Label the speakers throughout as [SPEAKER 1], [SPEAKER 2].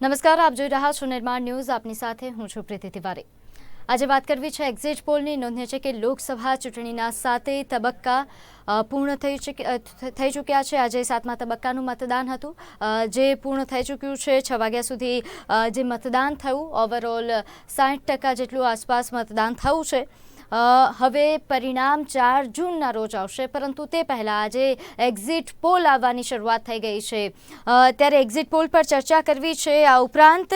[SPEAKER 1] નમસ્કાર, આપ જોઈ રહ્યા છો નિર્માણ ન્યૂઝ. આપની સાથે હું છું પ્રીતિ તિવારી. આજે વાત કરવી છે એક્ઝિટ પોલની. નોંધનીય છે કે લોકસભા ચૂંટણીના 7 તબક્કા પૂર્ણ થઈ ચૂક્યા છે. આજે 7મા તબક્કાનું મતદાન હતું જે પૂર્ણ થઈ ચૂક્યું છે. 6 વાગ્યા સુધી જે મતદાન થયું, ઓવરઓલ 60% જેટલું આસપાસ મતદાન થયું છે. હવે પરિણામ 4 જૂનના રોજ આવશે, પરંતુ તે પહેલાં આજે એક્ઝિટ પોલ આવવાની શરૂઆત થઈ ગઈ છે. ત્યારે એક્ઝિટ પોલ પર ચર્ચા કરવી છે. આ ઉપરાંત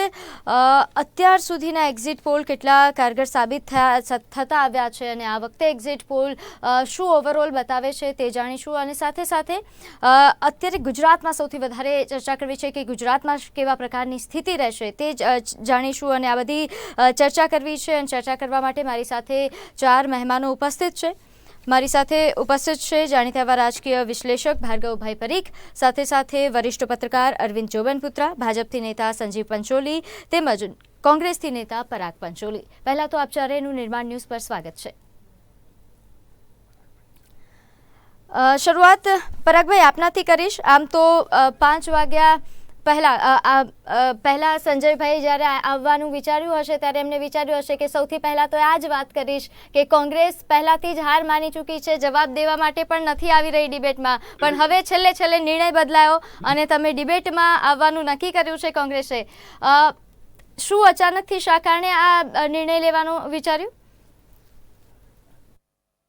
[SPEAKER 1] અત્યાર સુધીના એક્ઝિટ પોલ કેટલા કારગર સાબિત થતા આવ્યા છે અને આ વખતે એક્ઝિટ પોલ શું ઓવરઓલ બતાવે છે તે જાણીશું. અને સાથે સાથે અત્યારે ગુજરાતમાં સૌથી વધારે ચર્ચા કરવી છે કે ગુજરાતમાં કેવા પ્રકારની સ્થિતિ રહેશે તે જાણીશું. અને આ બધી ચર્ચા કરવી છે. અને ચર્ચા કરવા માટે મારી સાથે 4 મહેમાનો ઉપસ્થિત છે. મારી સાથે ઉપસ્થિત છે જાણીતા એવા રાજકીય વિશ્લેષક ભાર્ગવભાઈ પરીખ, સાથે સાથે વરિષ્ઠ પત્રકાર અરવિંદ જોબનપુત્રા, ભાજપથી નેતા સંજીવ પંચોલી તેમજ કોંગ્રેસથી નેતા પરાગ પંચોલી. પહેલા તો આપ ચારેયનું નિર્માણ ન્યૂઝ પર સ્વાગત છે. શરૂઆત પરાગભાઈ આપનાથી કરીશ. આમ તો 5 વાગ્યા પહેલા સંજયભાઈ જ્યારે આવવાનું વિચાર્યું હશે ત્યારે એમને વિચાર્યું હશે કે સૌથી પહેલાં તો આ જ વાત કરીશ કે કોંગ્રેસ પહેલાંથી જ હાર માની ચૂકી છે, જવાબ દેવા માટે પણ નથી આવી રહી ડિબેટમાં. પણ હવે છેલ્લે નિર્ણય બદલાયો અને તમે ડિબેટમાં આવવાનું નક્કી કર્યું છે કોંગ્રેસે. શું અચાનકથી શા કારણે આ નિર્ણય લેવાનું વિચાર્યું?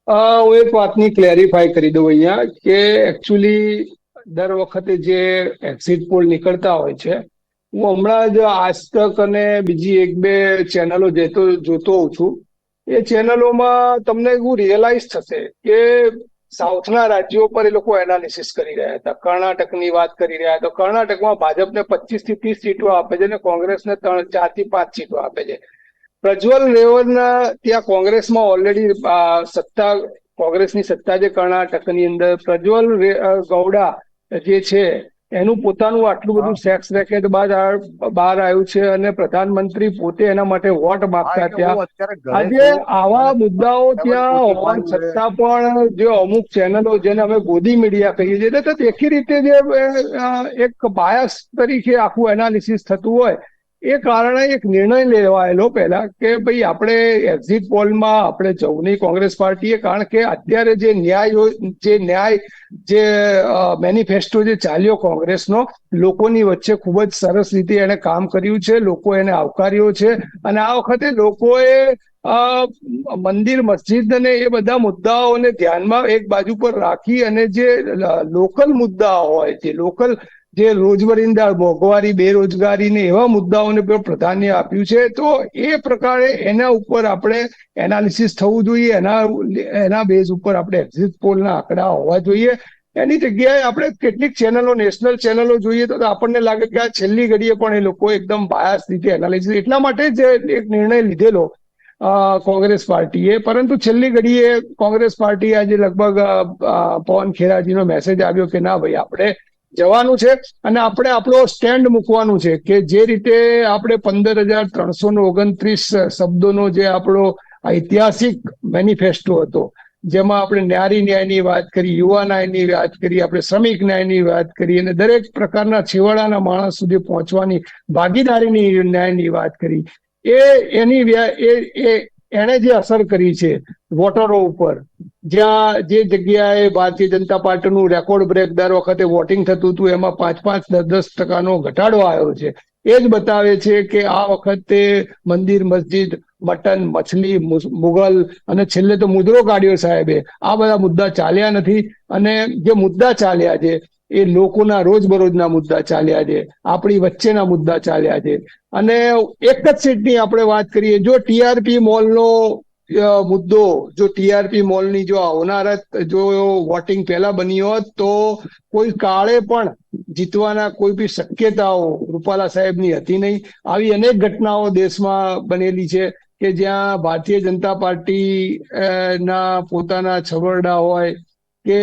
[SPEAKER 2] હું એક વાતની ક્લેરિફાય કરી દઉં અહીંયા કે એકચ્યુઅલી દર વખતે જે એક્ઝિટ પોલ નીકળતા હોય છે, હું હમણાં જ આજતક અને બીજી 1-2 ચેનલો જોતો હોઉં છું. એ ચેનલોમાં તમને એવું રિયલાઇઝ થશે કે સાઉથના રાજ્યો પર એ લોકો એનાલિસિસ કરી રહ્યા હતા. કર્ણાટકની વાત કરી રહ્યા હતા. કર્ણાટકમાં ભાજપને 25 થી 30 સીટો આપે છે અને કોંગ્રેસને 4 થી 5 સીટો આપે છે. પ્રજ્વલ રેવન્ના ત્યાં કોંગ્રેસમાં ઓલરેડી કોંગ્રેસની સત્તા છે કર્ણાટકની અંદર. પ્રજ્વલ ગૌડા જે છે એનું પોતાનું આટલું બધું સેક્સ રેકેટ બહાર આવ્યું છે અને પ્રધાનમંત્રી પોતે એના માટે વોટ માંગતા ત્યાં. આજે આવા મુદ્દાઓ ત્યાં હોવા છતાં પણ જે અમુક ચેનલો જેને અમે ગોદી મીડિયા કહીએ છીએ, તો દેખી રીતે જે એક બાયસ તરીકે આખું એનાલિસિસ થતું હોય એ કારણે એક નિર્ણય લેવાયેલો પહેલા કે ભાઈ આપણે એક્ઝિટ પોલમાં આપણે જવું નહીં કોંગ્રેસ પાર્ટીએ. કારણ કે અત્યારે જે ન્યાય જે મેનિફેસ્ટો જે ચાલ્યો કોંગ્રેસનો, લોકોની વચ્ચે ખૂબ જ સરસ રીતે એને કામ કર્યું છે, લોકો એને આવકાર્યો છે. અને આ વખતે લોકોએ મંદિર, મસ્જિદ અને એ બધા મુદ્દાઓને ધ્યાનમાં એક બાજુ પર રાખી અને જે લોકલ મુદ્દા હોય, જે રોજબરિંદા મોંઘવારી, બેરોજગારી ને એવા મુદ્દાઓને પણ પ્રાધાન્ય આપ્યું છે. તો એ પ્રકારે એના ઉપર આપણે એનાલિસિસ થવું જોઈએ. એના બેઝ ઉપર આપણે એક્ઝિટ પોલના આંકડા હોવા જોઈએ. એની જગ્યાએ આપણે કેટલીક ચેનલો, નેશનલ ચેનલો જોઈએ તો આપણને લાગે કે આ છેલ્લી ઘડીએ પણ એ લોકો એકદમ બાયસ રીતે એનાલિસિસ, એટલા માટે જ એક નિર્ણય લીધેલો કોંગ્રેસ પાર્ટીએ. પરંતુ છેલ્લી ઘડીએ કોંગ્રેસ પાર્ટી આજે લગભગ પવન ખેરાજીનો મેસેજ આવ્યો કે ના ભાઈ આપણે જવાનું છે અને આપણે આપણો સ્ટેન્ડ મૂકવાનું છે. કે જે રીતે આપણે 15,329 શબ્દોનો જે આપણો ઐતિહાસિક મેનિફેસ્ટો હતો, જેમાં આપણે નારી ન્યાયની વાત કરી, યુવા ન્યાયની વાત કરી, આપણે શ્રમિક ન્યાયની વાત કરી અને દરેક પ્રકારના છેવાડાના માણસ સુધી પહોંચવાની ભાગીદારીની ન્યાયની વાત કરી, એને જે અસર કરી છે વોટરો ઉપર, જ્યાં જે જગ્યાએ ભારતીય જનતા પાર્ટીનું રેકોર્ડ બ્રેક દર વખતે વોટિંગ થતું હતું એમાં 5-5, 10% ઘટાડો આવ્યો છે. એ જ બતાવે છે કે આ વખતે મંદિર, મસ્જિદ, મટન, મછલી, મુગલ અને છેલ્લે તો મુદ્રો કાઢ્યો સાહેબે, આ બધા મુદ્દા ચાલ્યા નથી. અને જે મુદ્દા ચાલ્યા છે એ લોકોના રોજબરોજના મુદ્દા ચાલ્યા છે, આપણી વચ્ચેના મુદ્દા ચાલ્યા છે. અને એક જ સીટની આપણે વાત કરીએ, જો ટીઆરપી મોલનો મુદ્દો, જો ટીઆરપી મોલની જો હોનારત, જો વોટિંગ પહેલા બની હોત તો કોઈ કાળે પણ જીતવાના કોઈ બી શક્યતાઓ રૂપાલા સાહેબની હતી નહીં. આવી અનેક ઘટનાઓ દેશમાં બનેલી છે કે જ્યાં ભારતીય જનતા પાર્ટી ના પોતાના છબરડા હોય કે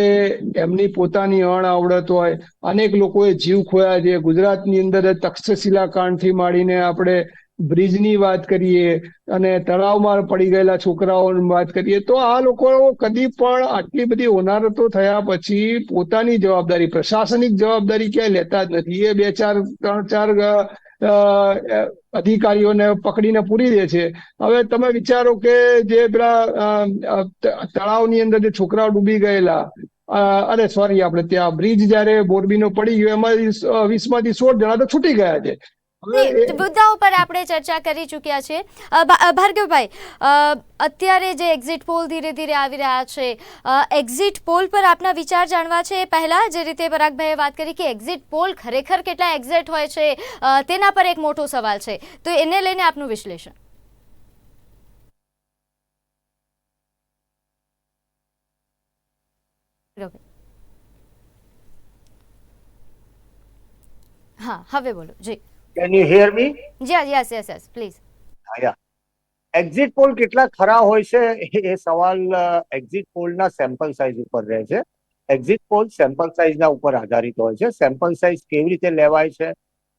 [SPEAKER 2] એમની પોતાની અણઆવડત હોય, અનેક લોકોએ જીવ ખોયા છે. ગુજરાતની અંદર તક્ષશિલા કાંડથી માંડીને આપણે બ્રિજની વાત કરીએ અને તળાવમાં પડી ગયેલા છોકરાઓની વાત કરીએ, તો આ લોકો કદી પણ આટલી બધી હોનારતો થયા પછી પોતાની જવાબદારી, પ્રશાસનિક જવાબદારી ક્યાંય લેતા જ નથી. એ 3-4 અધિકારીઓને પકડીને પૂરી દે છે. હવે તમે વિચારો કે જે પેલા તળાવની અંદર જે છોકરાઓ ડૂબી ગયેલા, અરે સોરી, આપણે ત્યાં બ્રિજ જયારે મોરબીનો પડી ગયો એમાં 20માંથી 16 જણા તો છૂટી ગયા છે. હવે
[SPEAKER 1] મુદ્દાઓ પર આપણે ચર્ચા કરી ચૂક્યા છીએ. ભાર્ગવભાઈ, અત્યારે જે એક્ઝિટ પોલ ધીરે ધીરે આવી રહ્યા છે, એક્ઝિટ પોલ પર આપના વિચાર જાણવા છે. એ પહેલા જે રીતે પરાગભાઈએ વાત કરી કે એક્ઝિટ પોલ ખરેખર કેટલા એક્ઝેક્ટ હોય છે, તેના પર એક મોટો સવાલ છે, તો એને લઈને આપનું વિશ્લેષણ. હા, હવે બોલો જી.
[SPEAKER 3] Can you hear me?
[SPEAKER 1] Yes please.
[SPEAKER 3] Yeah. Exit poll કેટલા ખરા હોય છે એ સવાલ એક્ઝિટ પોલના સેમ્પલ સાઇઝ ઉપર રહે છે. એક્ઝિટ પોલ સેમ્પલ સાઇઝના ઉપર આધારિત હોય છે. સેમ્પલ સાઇઝ કેવી રીતે લેવાય છે,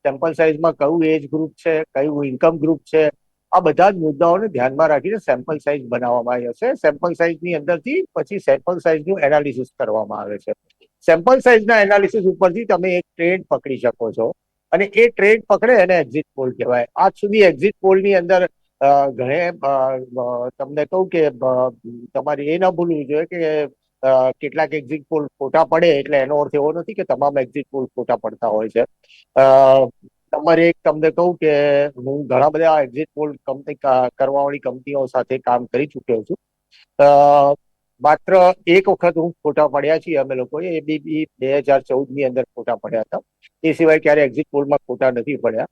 [SPEAKER 3] સેમ્પલ સાઇઝમાં કયું એજ ગ્રુપ છે, કયું ઇન્કમ ગ્રુપ છે, આ બધા જ મુદ્દાઓને ધ્યાનમાં રાખીને સેમ્પલ સાઇઝ બનાવવામાં આવે છે. સેમ્પલ સાઇઝની અંદરથી પછી સેમ્પલ સાઇઝનું એનાલિસિસ કરવામાં આવે છે. સેમ્પલ સાઇઝના એનાલિસિસ ઉપરથી તમે એક ટ્રેન્ડ પકડી શકો છો અને એ ટ્રેન્ડ પકડે એને એક્ઝિટ પોલ કહેવાય. આજ સુધી એક્ઝિટ પોલની અંદર ઘણે તમને કહું કે તમારે એ ન ભૂલવું જોઈએ કે કેટલાક એક્ઝિટ પોલ ખોટા પડે એટલે એનો અર્થ એવો નથી કે તમામ એક્ઝિટ પોલ ખોટા પડતા હોય છે. નંબર એક તમને કહું કે હું ઘણા બધા એક્ઝિટ પોલ કંપની કરવાવાળી કંપનીઓ સાથે કામ કરી ચૂક્યો છું. માત્ર એક વખત હું ખોટા પડ્યા છીએ અમે લોકોએ, એ બી 2014ની અંદર ખોટા પડ્યા હતા. એ સિવાય ક્યારે એક્ઝિટ પોલમાં ખોટા નથી પડ્યા.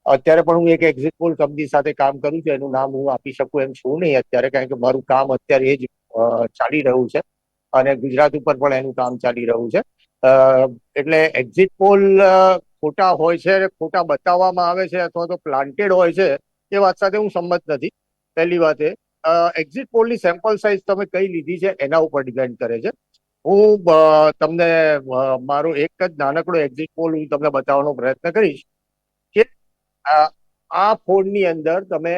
[SPEAKER 3] અત્યારે પણ હું એક એક્ઝિટ પોલ કંપની સાથે કામ કરું છું. એનું નામ હું આપી શકું એમ છું નહીં અત્યારે, કારણ કે મારું કામ અત્યારે એ જ ચાલી રહ્યું છે અને ગુજરાત ઉપર પણ એનું કામ ચાલી રહ્યું છે. એટલે એક્ઝિટ પોલ ખોટા હોય છે, ખોટા બતાવવામાં આવે છે અથવા તો પ્લાન્ટેડ હોય છે, એ વાત સાથે હું સંમત નથી. પહેલી વાત એ એક્ઝિટ પોલની સેમ્પલ સાઇઝ તમે કઈ લીધી છે એના ઉપર ડિપેન્ડ કરે છે. હું તમને મારો એક જ નાનકડો એક્ઝિટ પોલ હું તમને બતાવવાનો પ્રયત્ન કરીશ કે આ ફોનની અંદર તમે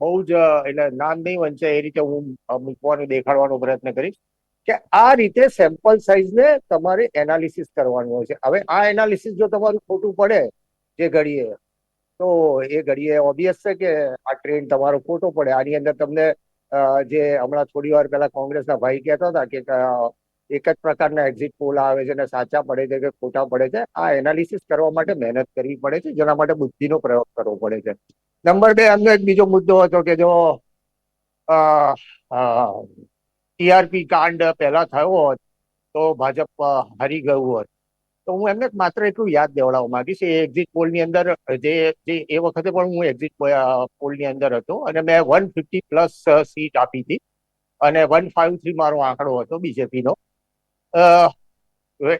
[SPEAKER 3] બહુ જ એટલે નામ નહીં વંચે એ રીતે હું મૂકવાનો દેખાડવાનો પ્રયત્ન કરીશ કે આ રીતે સેમ્પલ સાઇઝને તમારે એનાલિસિસ કરવાનું હોય છે. હવે આ એનાલિસિસ જો તમારું ખોટું પડે જે ઘડીએ, તો એ ઘડીએ ઓબ્વિયસ છે કે આ ટ્રેન્ડ તમારો ખોટો પડે. આની અંદર તમને જે હમણાં થોડી વાર પહેલા કોંગ્રેસના ભાઈ કહેતા હતા કે એક જ પ્રકારના એક્ઝિટ પોલ આવે છે અને સાચા પડે છે કે ખોટા પડે છે, આ એનાલિસિસ કરવા માટે મહેનત કરવી પડે છે, જેના માટે બુદ્ધિનો પ્રયોગ કરવો પડે છે. નંબર 2, એમનો એક બીજો મુદ્દો હતો કે જો ટીઆરપી કાંડ પહેલા થયો હોત તો ભાજપ હારી ગયું હોત, તો હું એમને માત્ર એટલું યાદ દેવડાવવા માંગીશ. એ એક્ઝિટ પોલની અંદર જે એ વખતે પણ હું એક્ઝિટ પોલની અંદર હતો અને મેં 150+ સીટ આપી હતી અને 153 મારો આંકડો હતો બીજેપીનો.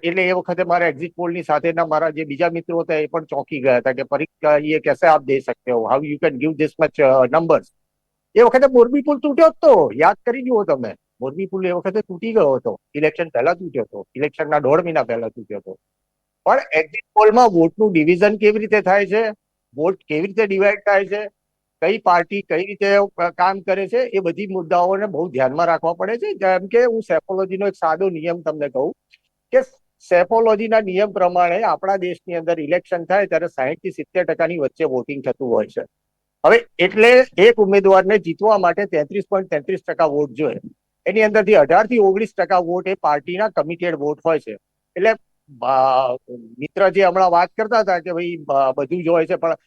[SPEAKER 3] એટલે એ વખતે મારા એક્ઝિટ પોલની સાથેના મારા જે બીજા મિત્રો હતા એ પણ ચોંકી ગયા હતા કે પરીક્ષા ये कैसे आप दे सकते हो, how you can give this much numbers. એ વખતે મોરબી પુલ તૂટ્યો હતો, યાદ કરી જુઓ તમે. મોરબી પુલ એ વખતે તૂટી ગયો હતો, ઇલેક્શન પહેલા તૂટ્યો હતો, ઇલેક્શનના 1.5 મહિના પહેલા તૂટ્યો હતો. પણ એક્ઝિટ પોલમાં વોટનું ડિવિઝન કેવી રીતે થાય છે, વોટ કેવી રીતે ડિવાઈડ થાય છે, કઈ પાર્ટી કઈ રીતે કામ કરે છે, એ બધી મુદ્દાઓને બહુ ધ્યાનમાં રાખવા પડે છે. જેમ કે હું સેફોલોજીનો એક સાદો નિયમ તમને કહું કે સેફોલોજીના નિયમ પ્રમાણે આપણા દેશની અંદર ઇલેક્શન થાય ત્યારે 60 થી 70% વચ્ચે વોટિંગ થતું હોય છે. હવે એટલે એક ઉમેદવારને જીતવા માટે 33.33% વોટ જોઈએ. એની અંદરથી 18 થી 19% વોટ એ પાર્ટીના કમિટેડ વોટ હોય છે. એટલે મિત્ર જે હમણાં વાત કરતા હતા કે ભાઈ બધું જ હોય છે, પણ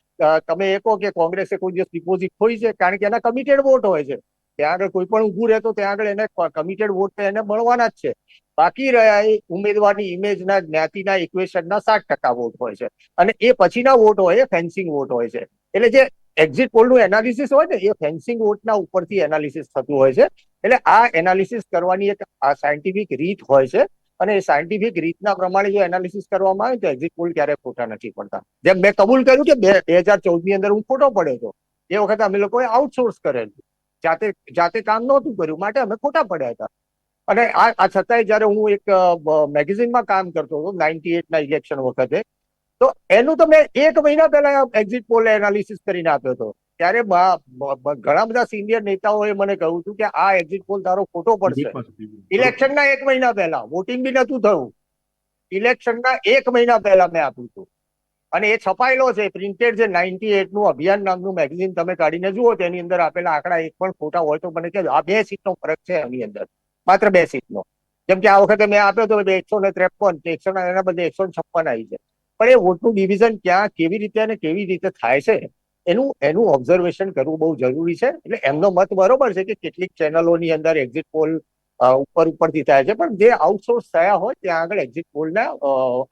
[SPEAKER 3] તમે એ કહો કે કોંગ્રેસે કોઈ દિવસ ડિપોઝિટ ખોઈ છે, કારણ કે એના કમિટેડ વોટ હોય છે. ત્યાં આગળ કોઈ પણ ઉભું રહેતો ત્યાં આગળ એને કમિટેડ વોટ એને મળવાના જ છે. બાકી રહ્યા એ ઉમેદવારની ઇમેજના જ્ઞાતિના ઇક્વેશનના 60% વોટ હોય છે અને એ પછીના વોટ હોય એ ફેન્સિંગ વોટ હોય છે. એટલે જે એક્ઝિટ પોલનું એનાલિસિસ હોય ને એ ફેન્સિંગ વોટના ઉપરથી એનાલિસિસ થતું હોય છે. એટલે આ એનાલિસિસ કરવાની એક સાયન્ટિફિક રીત હોય છે અને એ સાયન્ટિફિક રીતના પ્રમાણે જો એનાલિસિસ કરવામાં આવે તો એક્ઝિટ પોલ ક્યારેય ખોટા નથી પડતા. જેમ મેં કબૂલ કર્યું કે 2014ની અંદર હું ખોટો પડ્યો હતો, એ વખતે અમે લોકોએ આઉટસોર્સ કરેલું, જાતે કામ નહોતું કર્યું, માટે અમે ખોટા પડ્યા હતા. અને આ છતાંય જયારે હું એક મેગેઝિનમાં કામ કરતો હતો 98ના ઇલેક્શન વખતે, તો એનું તમે 1 મહિના પહેલા એક્ઝિટ પોલ એનાલિસિસ કરીને આપ્યો હતો. ત્યારે ઘણા બધા સિનિયર નેતાઓએ મને કહ્યું હતું કે આ એક્ઝિટ પોલ તારો ખોટો પડશે. ઇલેક્શનના 1 મહિના પહેલા, વોટિંગ બી નતું થયું, ઇલેક્શનના 1 મહિના પહેલા મેં આપ્યું હતું. અને એ છપાયેલો છે પ્રિન્ટેડ છે. 98 નું અભિયાન નામનું મેગઝીન તમે કાઢીને જુઓ, તેની અંદર આપેલા આંકડા એક પણ ખોટા હોય તો મને કહેજો. આ 2 સીટનો ફરક છે એની અંદર, માત્ર 2 સીટનો. જેમ કે આ વખતે મેં આપ્યો હતો 153, એના બદલે 156 આવી છે. પણ એ વોટનું ડિવિઝન ક્યાં, કેવી રીતે અને કેવી રીતે થાય છે, એનું ઓબ્ઝર્વેશન કરવું બહુ જરૂરી છે. એટલે એમનો મત બરોબર છે કે કેટલીક ચેનલોની અંદર એક્ઝિટ પોલ ઉપરથી થાય છે, પણ જે આઉટસોર્સ થયા હોય ત્યાં આગળ એક્ઝિટ પોલના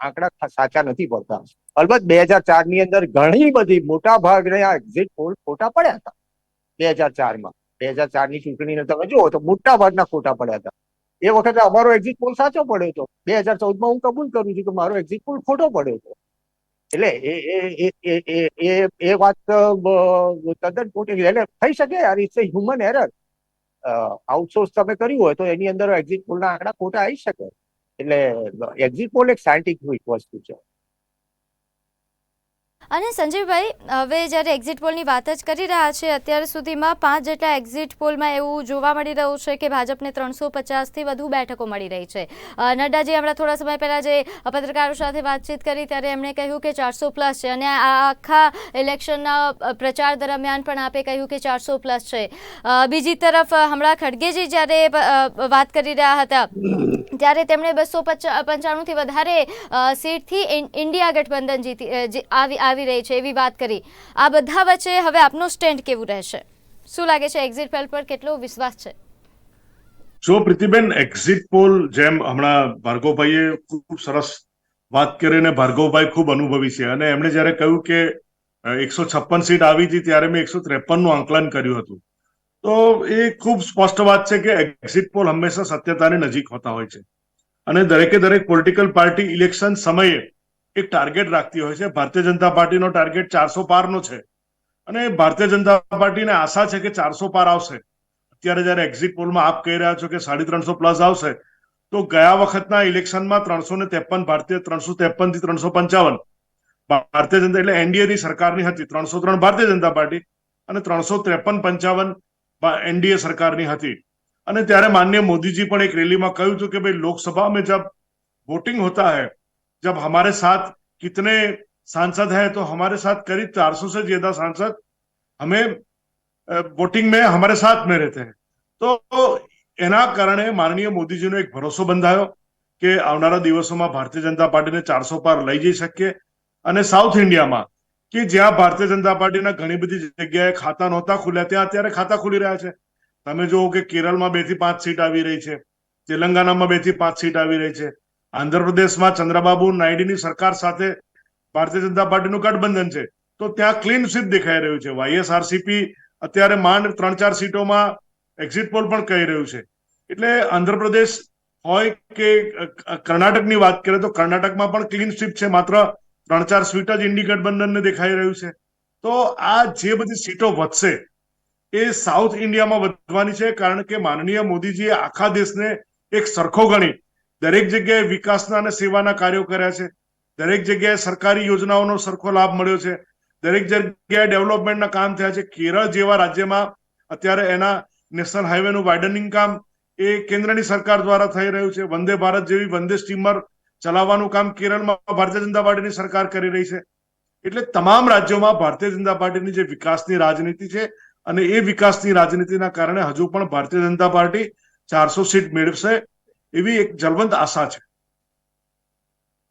[SPEAKER 3] આંકડા સાચા નથી પડતા. અલબત્ત 2004 ની અંદર ઘણી બધી મોટા ભાગના એક્ઝિટ પોલ ખોટા પડ્યા હતા. 2004 ની ચૂંટણીને તમે જુઓ તો મોટા ભાગના ખોટા પડ્યા હતા. એ વખતે અમારો એક્ઝિટ પોલ સાચો પડ્યો હતો. 2014 હું કબૂલ કરું છું કે મારો એક્ઝિટ પોલ ખોટો પડ્યો હતો. એટલે એ વાત તદ્દન ખોટી. એટલે થઈ શકે યાર, it's a human error. Outsource તમે કર્યું હોય તો એની અંદર એક્ઝિટ પોલના આંકડા ખોટા આવી શકે. એટલે એક્ઝિટ પોલ એક સાયન્ટિફિક વસ્તુ છે.
[SPEAKER 1] અને સંજીવભાઈ, હવે જ્યારે એક્ઝિટ પોલની વાત જ કરી રહ્યા છે, અત્યાર સુધીમાં 5 જેટલા એક્ઝિટ પોલમાં એવું જોવા મળી રહ્યું છે કે ભાજપને 350થી વધુ બેઠકો મળી રહી છે. નડ્ડાજી હમણાં થોડા સમય પહેલાં જે પત્રકારો સાથે વાતચીત કરી ત્યારે એમણે કહ્યું કે 400+ છે, અને આ આખા ઇલેક્શનના પ્રચાર દરમિયાન પણ આપે કહ્યું કે 400+ છે. બીજી તરફ હમણાં ખડગેજી જ્યારે વાત કરી રહ્યા હતા ત્યારે તેમણે 295થી વધારે સીટથી ઇન્ડિયા ગઠબંધન આવી રહી છે એવી વાત કરી. આ બધા વચ્ચે હવે આપનું સ્ટેન્ડ કેવું રહેશે? શું લાગે છે, એક્ઝિટ પોલ પર કેટલો વિશ્વાસ છે?
[SPEAKER 4] જો પ્રીતિબેન, એક્ઝિટ પોલ જેમ હમણાં ભાર્ગવભાઈએ ખૂબ સરસ વાત કરીને, ભાર્ગવભાઈ ખૂબ અનુભવી છે અને એમણે જયારે કહ્યું કે 156 સીટ આવી હતી ત્યારે મેં 153 નું આંકલન કર્યું હતું. તો એ ખૂબ સ્પષ્ટ વાત છે કે એક્ઝિટ પોલ હંમેશા સત્યતાની નજીક હોતા હોય છે અને દરેક પોલિટિકલ પાર્ટી ઇલેક્શન સમયે એક ટાર્ગેટ રાખતી હોય છે. ભારતીય જનતા પાર્ટીનો ટાર્ગેટ 400 પારનો છે અને ભારતીય જનતા પાર્ટીને આશા છે કે 400 પાર આવશે. અત્યારે જયારે એક્ઝિટ પોલમાં આપ કહી રહ્યા છો કે 350+ આવશે, તો ગયા વખતના ઇલેક્શનમાં 353 થી 355 ભારતીય જનતા એટલે એનડીએની સરકારની હતી. 303 ભારતીય જનતા પાર્ટી અને 353-55 एनडीए सरकारनी હતી. અને ત્યારે माननीय मोदी जी પણ એક રેલીમાં કહ્યું હતું કે ભાઈ લોકસभा में जब वोटिंग होता है, जब हमारे साथ कितने सांसद हैं तो हमारे साथ करीब 400 से ज्यादा सांसद हमें वोटिंग में हमारे साथ में रहते हैं. તો એના કારણે માનનીય મોદીજીનો એક ભરોસો બંધાયો કે આવનારા દિવસોમાં ભારતીય જનતા પાર્ટીને 400 પાર લઈ જઈ શકીએ. અને સાઉથ ઇન્ડિયામાં કે જ્યાં ભારતીય જનતા પાર્ટીના ઘણી બધી જગ્યાએ ખાતા નહોતા ખુલ્યા ત્યાં અત્યારે ખાતા ખુલી રહ્યા છે. તમે જુઓ કે કેરળમાં 2 થી 5 સીટ આવી રહી છે, તેલંગાનામાં 2 થી 5 સીટ આવી રહી છે, આંધ્રપ્રદેશમાં ચંદ્રબાબુ નાયડુની સરકાર સાથે ભારતીય જનતા પાર્ટીનું ગઠબંધન છે તો ત્યાં ક્લીન સ્વીપ દેખાઈ રહ્યું છે. વાયએસઆરસીપી અત્યારે માંડ 3-4 સીટોમાં એક્ઝિટ પોલ પણ કહી રહ્યું છે. એટલે આંધ્રપ્રદેશ હોય કે કર્ણાટકની વાત કરીએ તો કર્ણાટકમાં પણ ક્લીન સ્વીપ છે, માત્ર 3-4 સીટ જ ઇન્ડી ગઠબંધનને દેખાઈ રહ્યું છે. તો આ જે બધી સીટો વધશે એ સાઉથ ઇન્ડિયામાં વધવાની છે, કારણ કે માનનીય મોદીજીએ આખા દેશને એક સરખો ગણી દરેક જગ્યાએ વિકાસના અને સેવાના કાર્યો કર્યા છે. દરેક જગ્યાએ સરકારી યોજનાઓનો સરખો લાભ મળ્યો છે. દરેક જગ્યાએ ડેવલપમેન્ટના કામ થયા છે. કેરળ જેવા રાજ્યમાં અત્યારે એના નેશનલ હાઈવેનું વાઇડનિંગ કામ એ કેન્દ્રની સરકાર દ્વારા થઈ રહ્યું છે. વંદે ભારત જેવી વંદે સ્ટીમર ચલાવવાનું કામ કેરળમાં ભારતીય જનતા પાર્ટીની સરકાર કરી રહી છે. એટલે તમામ રાજ્યોમાં ભારતીય જનતા પાર્ટીની જે વિકાસની રાજનીતિ છે અને એ વિકાસની રાજનીતિના કારણે હજુ પણ ભારતીય જનતા પાર્ટી 400 સીટ મેળવશે એવી એક જલવંત આશા છે.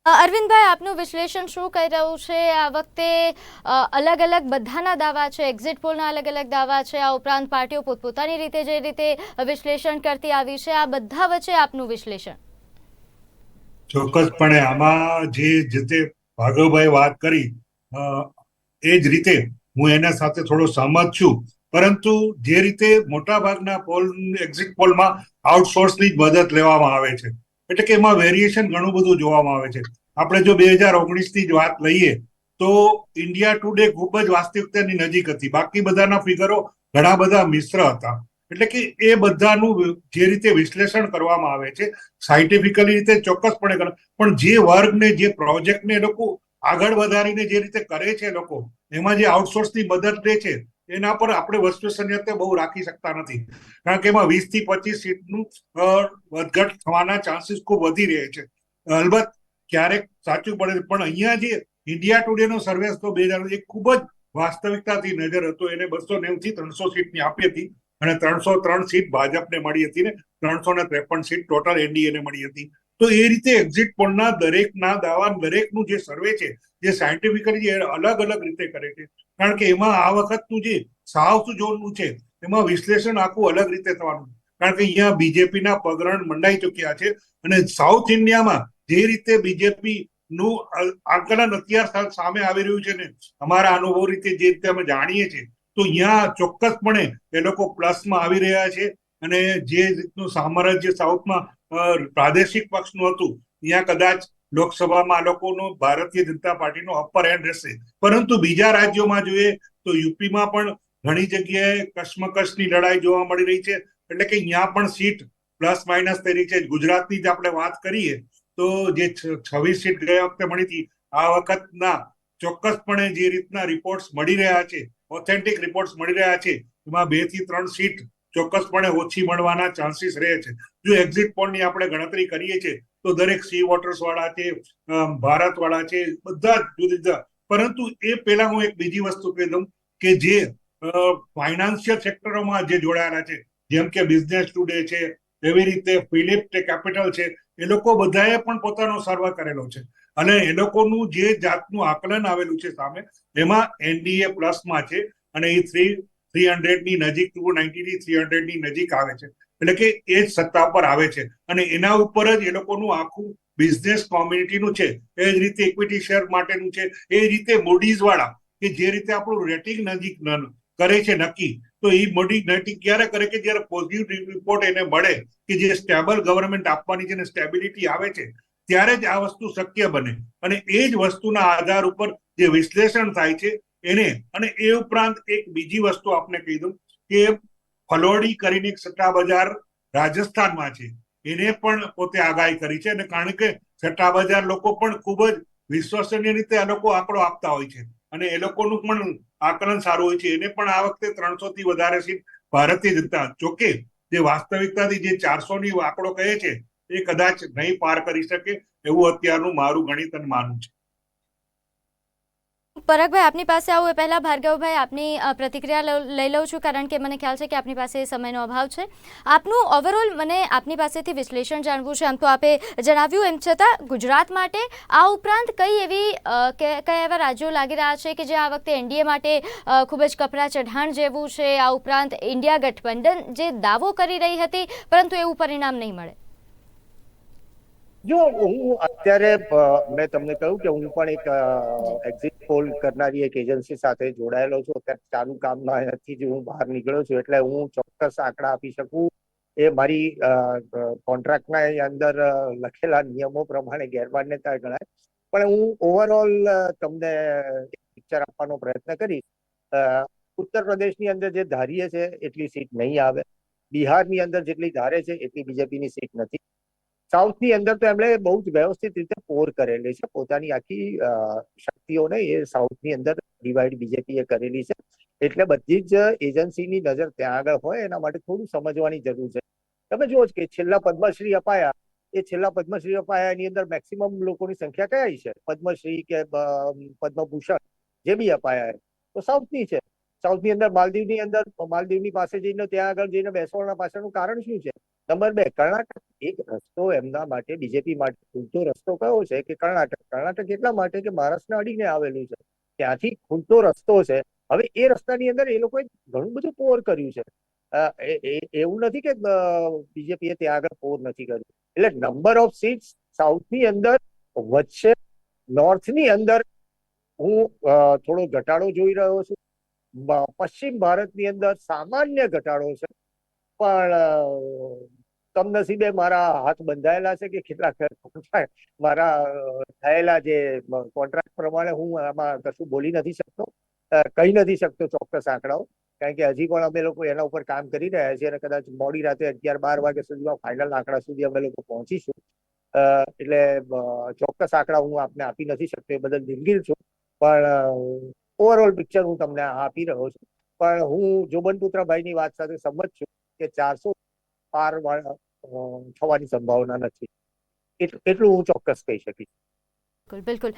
[SPEAKER 1] અરવિંદભાઈ, આપનું વિશ્લેષણ શું કહી રહ્યું છે? આ વખતે અલગ અલગ બધાના દાવા છે, એક્ઝિટ પોલના અલગ અલગ દાવા છે, આ ઉપરાંત પાર્ટીઓ પોતપોતાની રીતે જે રીતે વિશ્લેષણ કરતી આવી છે, આ બધા વચ્ચે આપનું વિશ્લેષણ?
[SPEAKER 5] ચોક્કસપણે આમાં જે રીતે ભાર્ગવભાઈ વાત કરી એ જ રીતે હું એના સાથે થોડો સહમત છું. પરંતુ જે રીતે મોટાભાગના પોલ એક્ઝિટ પોલમાં આઉટસોર્સની જ મદદ લેવામાં આવે છે, એટલે કે એમાં વેરિએશન ઘણું બધું જોવામાં આવે છે. આપણે જો 2019ની જ વાત લઈએ તો ઇન્ડિયા ટુડે ખૂબ જ વાસ્તવિકતાની નજીક હતી, બાકી બધાના ફિગરો ઘણા બધા મિશ્ર હતા. એટલે કે એ બધાનું જે રીતે વિશ્લેષણ કરવામાં આવે છે સાયન્ટિફિકલી રીતે ચોક્કસપણે કરે, પણ જે વર્ગને જે પ્રોજેક્ટને એ લોકો આગળ વધારીને જે રીતે કરે છે લોકો, એમાં જે આઉટસોર્સની મદદ લે છે એના પર આપણે વિશ્વસનીયતા બહુ રાખી શકતા નથી, કારણ કે એમાં 20 થી 25 સીટનું વધઘટ થવાના ચાન્સીસ ખૂબ વધી રહે છે. અલબત્ત ક્યારેક સાચું પડે, પણ અહીંયા જે ઇન્ડિયા ટુડેનો સર્વે હતો 2000 ખૂબ જ વાસ્તવિકતાથી નજર હતો. એને 290 થી 300 સીટની આપી હતી અને 303 સીટ ભાજપને મળી હતી ને 353 સીટ ટોટલ એનડીએને મળી હતી. તો એ રીતે એક્ઝિટ પોલના દરેકના દાવા, દરેકનું જે સર્વે છે, જે સાયન્ટિફિકલી અલગ અલગ રીતે કરે છે. કારણ કે એમાં આ વખતનું જે સાઉથ ઝોનનું છે એમાં વિશ્લેષણ આખું અલગ રીતે થવાનું. કારણ કે અહીંયા બીજેપીના પગરણ મંડાઈ ચુક્યા છે અને સાઉથ ઇન્ડિયામાં જે રીતે બીજેપી નું આંકલન અત્યાર સામે આવી રહ્યું છે ને, અમારા અનુભવ રીતે જે રીતે અમે જાણીએ છીએ, તો અહીંયા ચોક્કસપણે એ લોકો પ્લસમાં આવી રહ્યા છે. અને જે રીતનું સામ્રાજ્ય સાઉથમાં પ્રાદેશિક પક્ષનું હતું, ત્યાં કદાચ લોકસભામાં આ લોકોનો ભારતીય જનતા પાર્ટીનો અપર હેન્ડ રહેશે. પરંતુ બીજા રાજ્યોમાં જોઈએ તો યુપીમાં પણ ઘણી જગ્યાએ કશ્મકશની લડાઈ જોવા મળી રહી છે. એટલે કે અહીંયા પણ સીટ પ્લસ માઇનસ થઈ રહી છે. ગુજરાતની જ આપણે વાત કરીએ તો જે 26 સીટ ગયા વખતે મળી હતી, આ વખતના ચોક્કસપણે જે રીતના રિપોર્ટ્સ મળી રહ્યા છે, ઓથેન્ટિક રિપોર્ટ્સ મળી રહ્યા છે, એમાં 2 થી 3 સીટ ચોક્કસપણે ઓછી મળવાના ચાન્સીસ રહે છે. જો એક્ઝિટ પોલની આપણે ગણતરી કરીએ છીએ તો દરેક સી વોટર્સ વાળા છે, ભારત વાળા છે, બધા જુદા જુદા. પરંતુ એ પહેલા હું એક બીજી વસ્તુ કહી દઉં કે જે ફાઇનાન્શિયલ સેક્ટરોમાં જે જોડાયેલા છે, જેમ કે બિઝનેસ ટુડે છે, એવી રીતે ફિલિપ કેપિટલ છે, એ લોકો બધાએ પણ પોતાનો સર્વે કરેલો છે અને એ લોકોનું જે જાતનું આકલન આવેલું છે સામે, એમાં એનડીએ પ્લસમાં છે અને એ 300 ની નજીક, 290 થી 300 ની નજીક આવે છે. એટલે કે એ જ સત્તા પર આવે છે અને એના ઉપર જ એ લોકોનું આખું બિઝનેસ કોમ્યુનિટીનું છે. એ જ રીતે ઇક્વિટી શેર માટેનું છે. એ રીતે મૂડીઝ વાળા કે જે રીતે આપણું રેટિંગ નજીક કરે છે નક્કી, તો એ મોડી રેટિંગ ક્યારે કરે કે જ્યારે પોઝિટિવ રિપોર્ટ એને મળે કે જે સ્ટેબલ ગવર્નમેન્ટ આપવાની છે ને સ્ટેબિલિટી આવે છે, ત્યારે જ આ વસ્તુ શક્ય બને. અને એ જ વસ્તુના આધાર ઉપર જે વિશ્લેષણ થાય છે એને. અને એ ઉપરાંત એક બીજી વસ્તુ આપને કહી દઉં કે ફલોડી કરીને એક સટ્ટા બજાર રાજસ્થાનમાં છે, એને પણ પોતે આગાહી કરી છે. અને કારણ કે સટ્ટા બજાર લોકો પણ ખૂબ જ વિશ્વસનીય રીતે આ લોકો આંકડો આપતા હોય છે અને એ લોકોનું પણ આકલન સારું હોય છે. એને પણ આ વખતે 300 થી વધારે સીટ ભારતીય જનતા, જોકે જે વાસ્તવિકતાથી જે 400 ની આંકડો કહે છે એ કદાચ નહીં પાર કરી શકે એવું અત્યારનું મારું ગણિત અને માનવું છે.
[SPEAKER 1] પરાગભાઈ, આપની પાસે આવું એ પહેલાં ભાર્ગવભાઈ આપની પ્રતિક્રિયા લઈ લઉં છું, કારણ કે મને ખ્યાલ છે કે આપની પાસે સમયનો અભાવ છે. આપનું ઓવરઓલ મને આપની પાસેથી વિશ્લેષણ જાણવું છે. આમ તો આપે જણાવ્યું એમ છતાં ગુજરાત માટે આ ઉપરાંત કયા એવા રાજ્યો લાગી રહ્યા છે કે જે આ વખતે એનડીએ માટે ખૂબ જ કપરા ચઢાણ જેવું છે? આ ઉપરાંત ઇન્ડિયા ગઠબંધન જે દાવો કરી રહી હતી પરંતુ એવું પરિણામ નહીં મળે.
[SPEAKER 3] જો હું અત્યારે મેં તમને કહ્યું કે હું પણ એક એક્ઝિટ પોલ કરનારી એક એજન્સી સાથે જોડાયેલો છું. અત્યારે ચાલુ કામમાંથી જ હું બહાર નીકળ્યો છું, એટલે હું ચોક્કસ આંકડા આપી શકું એ મારી કોન્ટ્રાક્ટના અંદર લખેલા નિયમો પ્રમાણે ગેરમાન્યતા ગણાય. પણ હું ઓવરઓલ તમને પિક્ચર આપવાનો પ્રયત્ન કરીશ. ઉત્તર પ્રદેશની અંદર જે ધારીએ છે એટલી સીટ નહીં આવે. બિહારની અંદર જેટલી ધારે છે એટલી બીજેપીની સીટ નથી. સાઉથની અંદર તો એમણે બહુ જ વ્યવસ્થિત રીતે પોર કરેલી છે. પોતાની આખી શક્તિઓને એ સાઉથની અંદર ડિવાઈડ બીજેપીએ કરેલી છે. એટલે બધી જ એજન્સીની નજર ત્યાં આગળ હોય, એના માટે થોડું સમજવાની જરૂર છે. તમે જુઓ કે છેલ્લા પદ્મશ્રી અપાયા, એ છેલ્લા પદ્મશ્રી અપાયા એની અંદર મેક્સિમમ લોકોની સંખ્યા કઈ છે? પદ્મશ્રી કે પદ્મભૂષણ જે બી અપાયા તો સાઉથની છે. સાઉથની અંદર માલદીવની પાસે જઈને ત્યાં આગળ જઈને બેસવાના પાછળનું કારણ શું છે? નંબર 2, કર્ણાટક. એક રસ્તો એમના માટે, બીજેપી માટે ખુલતો રસ્તો કયો છે કે કર્ણાટક એટલા માટે કે મહારાષ્ટ્રને અડીને આવેલું છે, ત્યાંથી ખુલતો રસ્તો છે. હવે એ રસ્તાની અંદર એ લોકોએ ઘણું બધું પોર કર્યું છે. એવું નથી કે બીજેપીએ ત્યાં આગળ પોર નથી કર્યું. એટલે નંબર ઓફ સીટ્સ સાઉથની અંદર વધશે. નોર્થની અંદર હું થોડો ઘટાડો જોઈ રહ્યો છું. પશ્ચિમ ભારતની અંદર સામાન્ય ઘટાડો છે. પણ કમનસીબે મારા હાથ બંધાયેલા છે કે કેટલાક મારા થયેલા જે કોન્ટ્રાક્ટ પ્રમાણે હું આમાં કશું બોલી નથી શકતો, કહી નથી શકતો ચોક્કસ આંકડાઓ. કારણ કે હજી પણ અમે લોકો એના ઉપર કામ કરી રહ્યા છીએ અને કદાચ મોડી રાતે 11-12 વાગ્યા સુધીમાં ફાઇનલ આંકડા સુધી અમે લોકો પહોંચીશું. એટલે ચોક્કસ આંકડા હું આપને આપી નથી શકતો, એ બદલ દિલગીર છું. પણ ઓવરઓલ પિક્ચર હું તમને આપી રહ્યો છું. પણ હું જોબનપુત્રભાઈની વાત સાથે સંમત છું કે 400 પાર થવાની સંભાવના નથી. એટલું હું ચોક્કસ કહી શકીશ.
[SPEAKER 1] બિલકુલ બિલકુલ.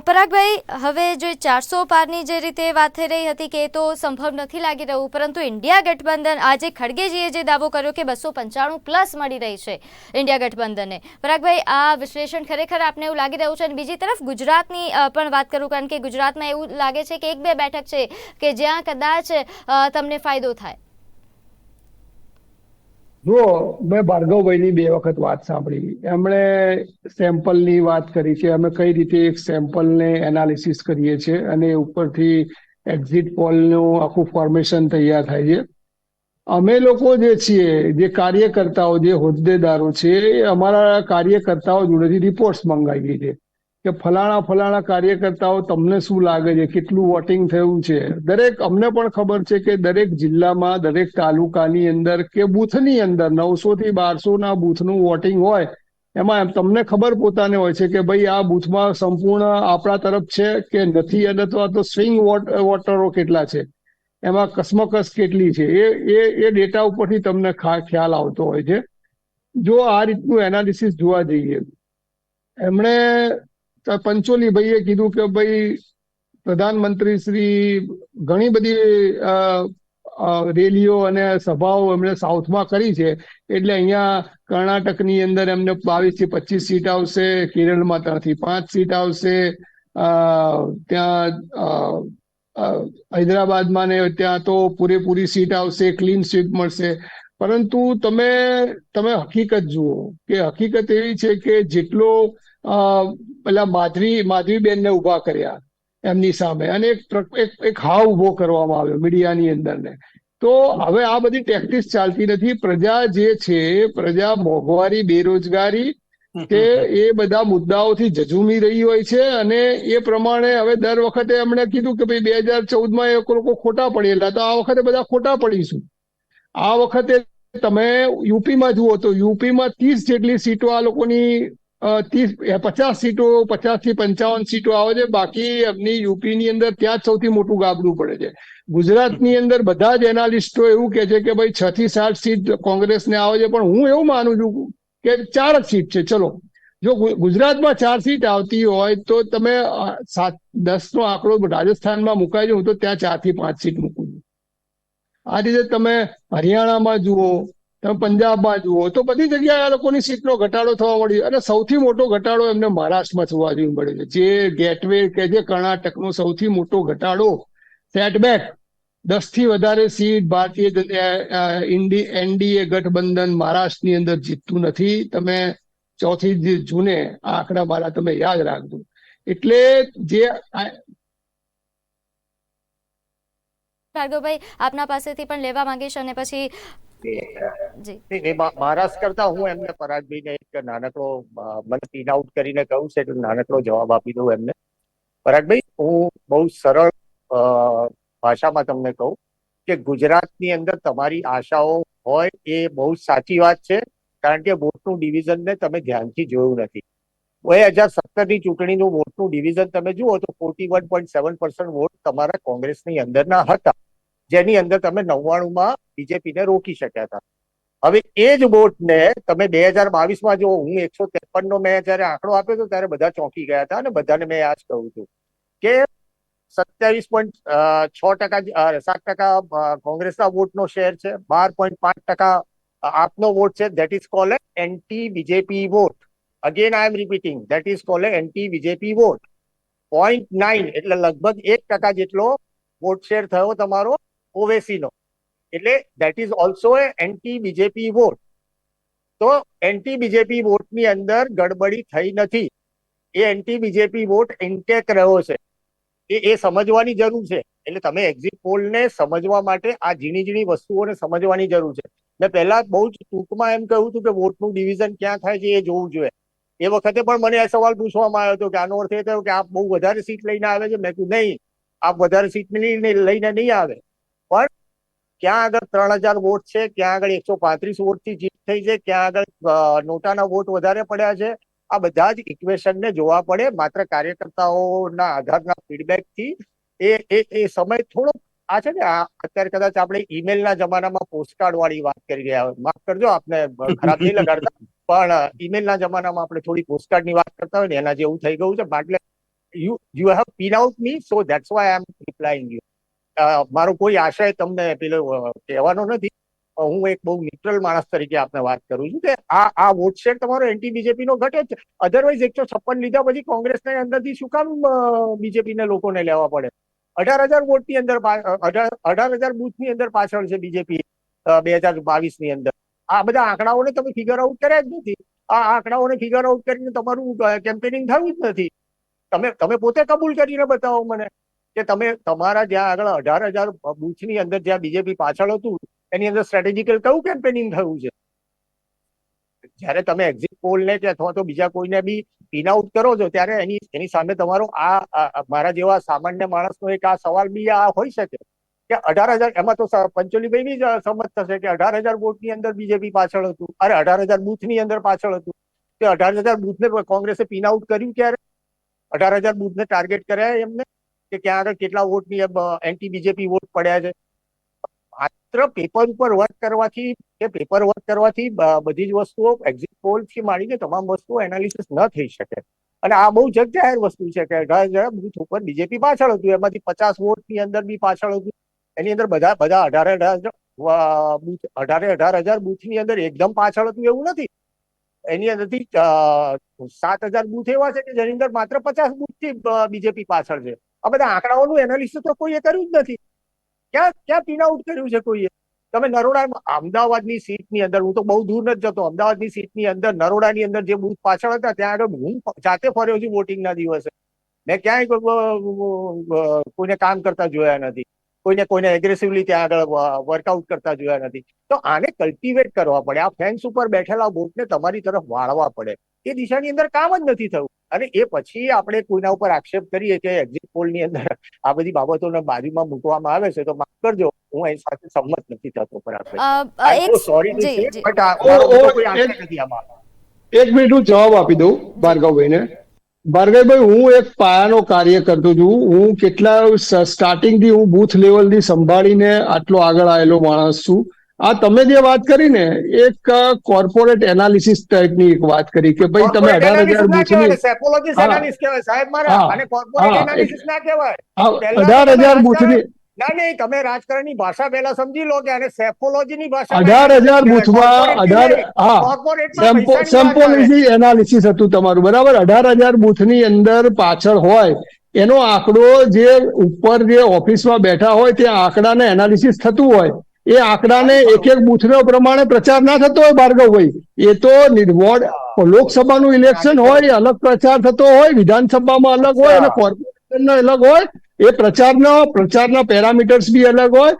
[SPEAKER 1] પરાગભાઈ, હવે જે 400 પારની જે રીતે વાત થઈ રહી હતી કે એ તો સંભવ નથી લાગી રહ્યું, પરંતુ ઇન્ડિયા ગઠબંધન, આજે ખડગેજીએ જે દાવો કર્યો કે 295 પ્લસ મળી રહી છે ઇન્ડિયા ગઠબંધનને, પરાગભાઈ આ વિશ્લેષણ ખરેખર આપને એવું લાગી રહ્યું છે? અને બીજી તરફ ગુજરાતની પણ વાત કરું, કારણ કે ગુજરાતમાં એવું લાગે છે કે 1-2 બેઠક છે કે જ્યાં કદાચ તમને ફાયદો થાય.
[SPEAKER 2] જુઓ, મેં ભાર્ગવભાઈની 2 વખત વાત સાંભળી. એમણે સેમ્પલની વાત કરી છે, અમે કઈ રીતે એક સેમ્પલને એનાલિસિસ કરીએ છીએ અને ઉપરથી એક્ઝિટ પોલનું આખું ફોર્મેશન તૈયાર થાય છે. અમે લોકો જે છીએ, જે કાર્યકર્તાઓ, જે હોદ્દેદારો છે, એ અમારા કાર્યકર્તાઓ જોડેથી રિપોર્ટ્સ મંગાવીએ છીએ કે ફલાણા કાર્યકર્તાઓ તમને શું લાગે છે, કેટલું વોટિંગ થયું છે. દરેક, અમને પણ ખબર છે કે દરેક જિલ્લામાં, દરેક તાલુકાની અંદર કે બૂથની અંદર 900 થી 1200 ના બૂથનું વોટિંગ હોય, એમાં તમને ખબર પોતાને હોય છે કે ભાઈ આ બૂથમાં સંપૂર્ણ આપણા તરફ છે કે નથી, અને તો સ્વિંગ વોટરો કેટલા છે, એમાં કસમકસ કેટલી છે, એ ડેટા ઉપરથી તમને ખ્યાલ આવતો હોય છે. જો આ રીતનું એનાલિસિસ જોવા જઈએ, એમણે પંચોલીભાઈએ કીધું કે ભાઈ પ્રધાનમંત્રી શ્રી ઘણી બધી રેલીઓ અને સભાઓ એમણે સાઉથમાં કરી છે, એટલે અહીંયા કર્ણાટકની અંદર એમને 22 થી 25 સીટ આવશે, કેરળમાં 3 થી 5 સીટ આવશે, ત્યાં હૈદરાબાદમાં ને ત્યાં તો પૂરેપૂરી સીટ આવશે, ક્લીન સ્વીપ મળશે. પરંતુ તમે હકીકત જુઓ કે હકીકત એવી છે કે જેટલો પેલા માધવીબેનને ઉભા કર્યા એમની સામે, અને એક હાવ ઉભો કરવામાં આવ્યો મીડિયાની અંદર ને, તો હવે આ બધી ટેક્ટિસ ચાલતી નથી. પ્રજા જે છે, પ્રજા મોંઘવારી, બેરોજગારી કે એ બધા મુદ્દાઓથી ઝઝૂમી રહી હોય છે, અને એ પ્રમાણે હવે દર વખતે એમણે કીધું કે ભાઈ 2014માં એ લોકો ખોટા પડેલા, તો આ વખતે બધા ખોટા પડીશું. આ વખતે તમે યુપીમાં જુઓ તો યુપીમાં 30 જેટલી સીટો આ લોકોની 50 સીટો, 50 થી 55 સીટો આવે છે. બાકી એમની યુપીની અંદર ત્યાં જ સૌથી મોટું ગાબડું પડે છે. ગુજરાતની અંદર બધા જ એનાલિસ્ટો એવું કે છે કે ભાઈ 6 થી 7 સીટ કોંગ્રેસને આવે છે, પણ હું એવું માનું છું કે 4 જ સીટ છે. ચલો, જો ગુજરાતમાં 4 સીટ આવતી હોય તો તમે 10 નો આંકડો રાજસ્થાનમાં મુકાય છે, હું તો ત્યાં 4 થી 5 સીટ મૂકું છું. આ રીતે તમે હરિયાણામાં જુઓ, તમે પંજાબમાં જુઓ, તો બધી જગ્યાએ આ લોકોની સીટનો ઘટાડો થવા મળ્યો, અને સૌથી મોટો ઘટાડો એમને મહારાષ્ટ્રમાં થવા જોઈ મળ્યો છે. જે ગેટવે કે જે કર્ણાટકનો સૌથી મોટો ઘટાડો, સેટબેક, 10 થી વધારે સીટ ભારતીય એનડીએ ગઠબંધન મહારાષ્ટ્રની અંદર જીતતું નથી. તમે 4 જૂને આ આંકડા મારા તમે યાદ રાખજો. એટલે જે
[SPEAKER 1] ભાર્ગવભાઈ, આપના પાસેથી પણ લેવા માંગીશ અને પછી જી.
[SPEAKER 3] મહારાષ્ટ્ર કરતા હું એમને પરાગભાઈને એક નાનકડો, મને પિન આઉટ કરીને કહું છે એટલે નાનકડો જવાબ આપી દઉં એમને. પરાગભાઈ, હું બહુ સરળ ભાષામાં તમને કહું કે ગુજરાતની અંદર તમારી આશાઓ હોય એ બહુ સાચી વાત છે, કારણ કે વોટનું ડિવિઝનને તમે ધ્યાનથી જોયું નથી. 2017ની ચૂંટણીનું વોટનું ડિવિઝન તમે જુઓ તો 41.7% વોટ તમારા કોંગ્રેસની અંદરના હતા, જેની અંદર તમે 99માં બીજેપીને રોકી શક્યા હતા. હવે એ જ વોટને તમે 2022માં જો, હું 153નો મેં જયારે આંકડો આપ્યો હતો ત્યારે બધા ચોંકી ગયા હતા, અને બધાને મેં આ જ કહું છું કે 27.6%, 7% કોંગ્રેસના વોટનો શેર છે, 12.5% આપનો વોટ છે. That is called anti BJP vote. Again I am repeating, that is called anti BJP vote. 0.9 એટલે લગભગ 1% જેટલો વોટ શેર થયો તમારો ઓવેસીનો, એટલે that is also a anti BJP vote. તો એન્ટી બીજેપી વોટની અંદર ગડબડી થઈ નથી, એ એન્ટી બીજેપી વોટ ઇન્ટેક રહ્યો છે. એ સમજવાની જરૂર છે. એટલે તમે એક્ઝિટ પોલને સમજવા માટે આ ઝીણી ઝીણી વસ્તુઓને સમજવાની જરૂર છે. મેં પહેલા બહુ જ ટૂંકમાં એમ કહ્યું હતું કે વોટનું ડિવિઝન ક્યાં થાય છે એ જોવું જોઈએ. એ વખતે પણ મને આ સવાલ પૂછવામાં આવ્યો હતો કે આનો અર્થ એ થયો કે આપ બહુ વધારે સીટ લઈને આવે છે. મેં કીધું નહીં, આપ વધારે સીટ લઈને નહીં આવે, પણ ક્યાં આગળ 3000 વોટ છે, ક્યાં આગળ 135 વોટથી જીત થઈ છે, ક્યાં આગળ નોટાના વોટ વધારે પડ્યા છે, આ બધા જ ઇક્વેશનને જોવા પડે. માત્ર કાર્યકર્તાઓના આધારના ફીડબેકથી એ સમય થોડો આ છે ને, અત્યારે કદાચ આપણે ઈમેલના જમાનામાં પોસ્ટકાર્ડ વાળી વાત કરી રહ્યા હોય, માફ કરજો, આપને ખરાબ નહીં લગાડતા, પણ ઈમેલના જમાનામાં આપણે થોડી પોસ્ટકાર્ડની વાત કરતા હોય ને એના જેવું થઈ ગયું છે. એટલે you have pin out me, so that's why I am replying you. મારો કોઈ આશય તમને પેલો કહેવાનો નથી. હું એક બહુ ન્યુટ્રલ માણસ તરીકે આપને વાત કરું છું કે આ વોટ શેર તમારો એન્ટી બીજેપી નો ઘટે છે. અધરવાઇઝ 156 લીધા પછી કોંગ્રેસના અંદરથી શું કામ બીજેપી ને લોકોને લેવા પડે? 18,000 વોટની અંદર 18,000 બૂથની અંદર પાછળ છે બીજેપી 2022 ની અંદર. આ બધા આંકડાઓને તમે ફિગર આઉટ કર્યા જ નથી. આ આંકડાઓને ફિગર આઉટ કરીને તમારું કેમ્પેનિંગ થયું જ નથી. તમે પોતે કબૂલ કરીને બતાવો મને કે તમે તમારા જ્યાં આગળ 18,000 બૂથની અંદર જ્યાં બીજેપી પાછળ હતું એની અંદર સ્ટ્રેટેજિકલ કયું કેમ્પેનિંગ થયું છે? જ્યારે તમે એક્ઝિટ પોલ ને કે અથવા તો બીજા કોઈને બી પિન આઉટ કરો છો ત્યારે એની સામે તમારો મારા જેવા સામાન્ય માણસનો એક આ સવાલ બી આ હોઈ શકે કે 18,000, એમાં તો પંચોલીભાઈ બી સમજ થશે કે 18,000 વોટની અંદર બીજેપી પાછળ હતું, અરે 18,000 બૂથની અંદર પાછળ હતું. તે 18,000 બૂથને કોંગ્રેસે પિન આઉટ કર્યું ક્યારે? 18,000 બૂથને ટાર્ગેટ કર્યા એમને કે ક્યાં આગળ કેટલા વોટની એન્ટી બીજેપી વોટ પડ્યા છે? માત્ર પેપર ઉપર વર્ક કરવાથી બધી જ વસ્તુઓ એક્ઝિટ પોલ થી માંડીને તમામ વસ્તુઓ એનાલિસિસ ન થઈ શકે. અને આ બહુ જગજાહેર વસ્તુ છે કે 18,000 બૂથ ઉપર બીજેપી પાછળ હતું, એમાંથી 50 વોટની અંદર બી પાછળ હતું. એની અંદર બધા 18,000 બૂથની અંદર એકદમ પાછળ હતું એવું નથી. એની અંદરથી 7,000 બૂથ એવા છે કે જેની અંદર માત્ર 50 બૂથ થી બીજેપી પાછળ છે. આ બધા આંકડાઓનું એનાલિસિસ તો કોઈએ કર્યું જ નથી. ક્યાં પિન આઉટ કર્યું છે કોઈએ? તમે નરોડા અમદાવાદની સીટની અંદર, હું તો બહુ દૂર નથી જતો, અમદાવાદની સીટની અંદર નરોડાની અંદર જે બૂથ પાછળ હતા ત્યાં આગળ હું જાતે ફર્યો છું વોટિંગના દિવસે. મેં ક્યાંય કોઈને કામ કરતા જોયા નથી, કોઈને એગ્રેસિવલી ત્યાં આગળ વર્કઆઉટ કરતા જોયા નથી. તો આને કલ્ટિવેટ કરવા પડે. આ ફેન્સ ઉપર બેઠેલા વોટને તમારી તરફ વાળવા પડે. એ દિશાની અંદર કામ જ નથી થયું. અને એ પછી આપણે કોઈના ઉપર આક્ષેપ કરીએ કે એક્ઝિટ પોલની અંદર આ બધી બાબતોને બાજુમાં મૂકવામાં આવે છે તો માફ કરજો, હું એની સાથે સંમત નથી થતો. સોરી કોઈ આક્ષેપ નથી આમાં.
[SPEAKER 2] એક મિનિટ હું જવાબ આપી દઉં ભાર્ગવભાઈને. ભાર્ગવભાઈ, હું એક પાયાનો કાર્ય કરતો છું. હું કેટલા સ્ટાર્ટિંગથી હું બૂથ લેવલથી સંભાળીને આટલો આગળ આવેલો માણસ છું. આ તમે જે વાત કરી ને એક કોર્પોરેટ એનાલિસિસ ટાઈપની એક વાત કરી કે ભાઈ તમે 18,000 બૂથની 18,000 બૂથની
[SPEAKER 3] નહીં, તમે રાજકારણની ભાષા પહેલા સમજી લો કે આને સેફોલોજીની ભાષા
[SPEAKER 2] 18,000 બૂથમાં સેમ્પોલોજી એનાલિસિસ હતું તમારું, બરાબર? 18,000 બૂથની અંદર પાછળ હોય એનો આંકડો જે ઉપર જે ઓફિસમાં બેઠા હોય તે આંકડાને એનાલિસિસ થતું હોય, એ આંકડાને એક બૂથનો પ્રમાણે પ્રચાર ના થતો હોય ભાર્ગવભાઈ. એ તો વોર્ડ લોકસભાનું ઇલેક્શન હોય અલગ પ્રચાર થતો હોય, વિધાનસભામાં અલગ હોય અને કોર્પોરેશનનો અલગ હોય. એ પ્રચારના પેરામીટર્સ બી અલગ હોય.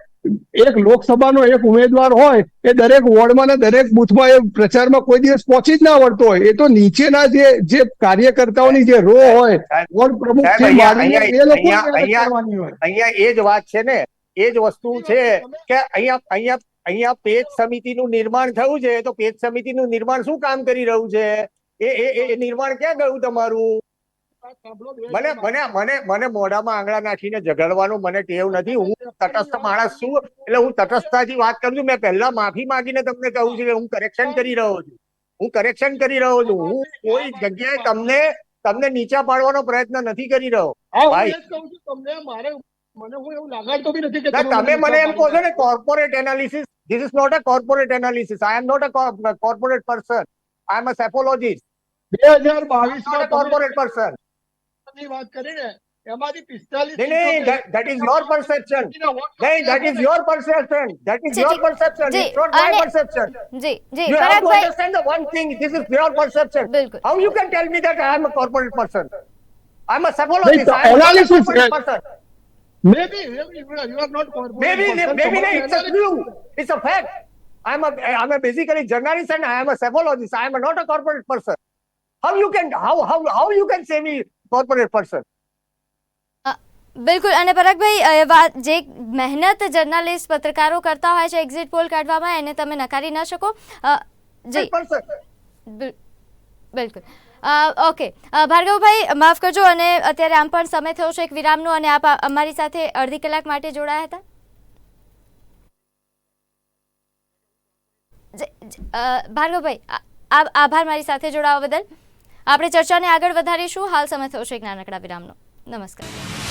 [SPEAKER 2] એક લોકસભાનો એક ઉમેદવાર હોય એ દરેક વોર્ડમાં ને દરેક બૂથમાં એ પ્રચારમાં કોઈ દિવસ પહોંચી જ ના વળતો હોય. એ તો નીચેના જે કાર્યકર્તાઓની જે રો હોય, વોર્ડ પ્રમુખ એ લોકો
[SPEAKER 3] અહીંયા એ જ વાત છે ને, એ જ વસ્તુ છે કે અહીંયા પેજ સમિતિનું નિર્માણ થયું છે. તો પેજ સમિતિનું નિર્માણ શું કામ કરી રહ્યું છે? એ નિર્માણ ક્યાં ગયું તમારું? મને મોઢામાં આંગળા નાખીને ઝઘડવાનું મને ટેવ નથી. હું તટસ્થ માણસ છું એટલે હું તટસ્થતાથી વાત કરું છું. મેં પહેલા માફી માંગીને તમને કહું છું કે હું કરેક્શન કરી રહ્યો છું. હું કોઈ જગ્યાએ તમને નીચા પાડવાનો પ્રયત્ન નથી કરી રહ્યો. ભાઈ તમે મને એમ કહો છો ને corporate analysis. This is not a corporate analysis. I am not a corporate person. I am a psephologist.
[SPEAKER 2] 2022
[SPEAKER 3] corporate person
[SPEAKER 2] વાત કરીને એમાંથી 45
[SPEAKER 3] નહીં, that is your perception. નહીં, that is your perception. That is your perception. It's not my perception.
[SPEAKER 1] G
[SPEAKER 3] You have to
[SPEAKER 1] પરાગભાઈ,
[SPEAKER 3] understand the one thing. This is your perception.
[SPEAKER 1] બિલકુલ.
[SPEAKER 3] How you can tell me that I am a corporate person? I am a psychologist. I am not a
[SPEAKER 2] Analysis,
[SPEAKER 3] corporate person.
[SPEAKER 2] maybe you are not corporate
[SPEAKER 3] Maybe
[SPEAKER 2] person.
[SPEAKER 3] it's a true. It's a fact. I'm a basically journalist and I am a psychologist. I am not a corporate person. How you can say me corporate person?
[SPEAKER 1] બિલકુલ. અને પરાગભાઈ, વાત જે મહેનત journalist પત્રકારો કરતા હોય છે exit poll કાઢવામાં, એને તમે નકારી ન શકો. જી બિલકુલ. ઓકે ભાર્ગવભાઈ, માફ કરજો. અને અત્યારે આમ પણ સમય થયો છે એક વિરામનો અને આપ અમારી સાથે અડધી કલાક માટે જોડાયા હતા. ભાર્ગવભાઈ, આભાર મારી સાથે જોડાવા બદલ. આપણે ચર્ચાને આગળ વધારીશું. હાલ સમય થયો છે એક નાનકડા વિરામનો. નમસ્કાર.